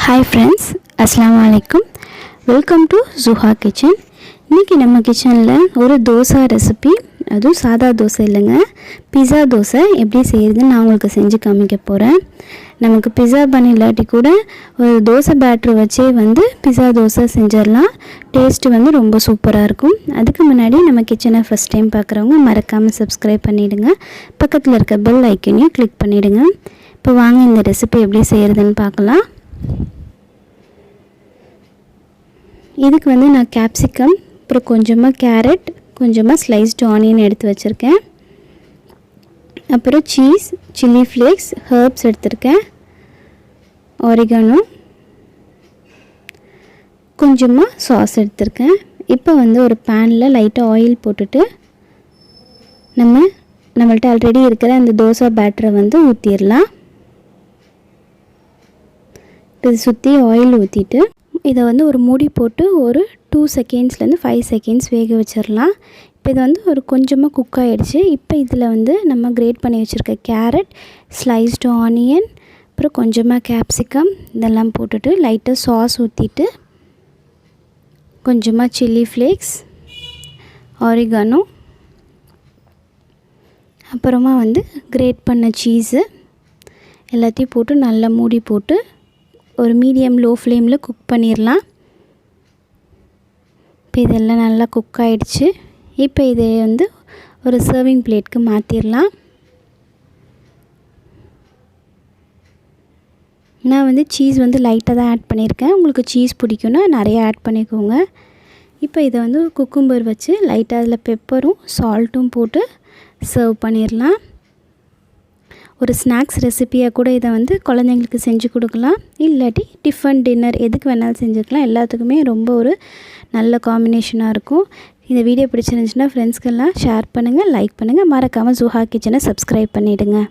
Hi friends, அஸ்ஸலாமு அலைக்கும். Welcome to Juha kitchen. இன்றைக்கி நம்ம கிச்சனில் ஒரு தோசை ரெசிபி, அதுவும் சாதா தோசை இல்லைங்க, பிஸா தோசை எப்படி செய்கிறதுன்னு நான் உங்களுக்கு செஞ்சு காமிக்க போகிறேன். நமக்கு பிஸா பண்ண இல்லாட்டி கூட ஒரு தோசை பேட்ரு வச்சே பிஸா தோசை செஞ்சிடலாம். டேஸ்ட்டு ரொம்ப சூப்பராக இருக்கும். அதுக்கு முன்னாடி நம்ம கிச்சனை ஃபஸ்ட் டைம் பார்க்குறவங்க மறக்காமல் சப்ஸ்கிரைப் பண்ணிவிடுங்க. பக்கத்தில் இருக்க பெல் ஐக்கனையும் கிளிக் பண்ணிவிடுங்க. இப்போ வாங்க இந்த ரெசிபி எப்படி செய்கிறதுன்னு பார்க்கலாம். இதுக்கு நான் கேப்சிகம், அப்புறம் கொஞ்சமாக கேரட், கொஞ்சமாக ஸ்லைஸ்டு ஆனியன் எடுத்து வச்சுருக்கேன். அப்புறம் சீஸ், சில்லி ஃப்ளேக்ஸ், ஹர்ப்ஸ் எடுத்துருக்கேன், ஆரிகானோ, கொஞ்சமாக சாஸ் எடுத்துருக்கேன். இப்போ ஒரு பேனில் லைட்டாக ஆயில் போட்டுட்டு நம்மள்ட்ட ஆல்ரெடி இருக்கிற அந்த தோசை பேட்டரை ஊற்றிடலாம். இது சுற்றி ஆயில் ஊற்றிட்டு இதை ஒரு மூடி போட்டு ஒரு 2 செகண்ட்ஸ்லேருந்து 5 செகண்ட்ஸ் வேக வச்சிடலாம். இப்போ இது ஒரு கொஞ்சமாக குக் ஆகிடுச்சு. இப்போ இதில் நம்ம கிரேட் பண்ணி வச்சுருக்க கேரட், ஸ்லைஸ்டு ஆனியன், அப்புறம் கொஞ்சமாக கேப்சிகம் இதெல்லாம் போட்டுட்டு லைட்டாக சாஸ் ஊற்றிட்டு கொஞ்சமாக சில்லி ஃப்ளேக்ஸ், ஆரிகானோ, அப்புறமா கிரேட் பண்ண சீஸு எல்லாத்தையும் போட்டு நல்லா மூடி போட்டு ஒரு மீடியம் லோ ஃப்ளேமில் குக் பண்ணிடலாம். இப்போ இதெல்லாம் நல்லா குக் ஆகிடுச்சு. இப்போ இதை ஒரு சர்விங் பிளேட்க்கு மாற்றிடலாம். நான் சீஸ் லைட்டாக தான் ஆட் பண்ணியிருக்கேன். உங்களுக்கு சீஸ் பிடிக்குன்னா நிறைய ஆட் பண்ணிக்கோங்க. இப்போ இதை குக்கும்பர் வச்சு லைட்டாக அதில் பெப்பரும் சால்ட்டும் போட்டு சர்வ் பண்ணிடலாம். ஒரு ஸ்நாக்ஸ் ரெசிப்பியாக கூட இதை குழந்தைங்களுக்கு செஞ்சு கொடுக்கலாம். இல்லாட்டி டிஃபன், டின்னர் எதுக்கு வேணாலும் செஞ்சுக்கலாம். எல்லாத்துக்குமே ரொம்ப ஒரு நல்ல காம்பினேஷனாக இருக்கும். இந்த வீடியோ பிடிச்சிருந்துச்சுன்னா ஃப்ரெண்ட்ஸ்க்கெல்லாம் ஷேர் பண்ணுங்கள், லைக் பண்ணுங்கள். மறக்காமல் ஜுஹா கிச்சனை சப்ஸ்கிரைப் பண்ணிவிடுங்க.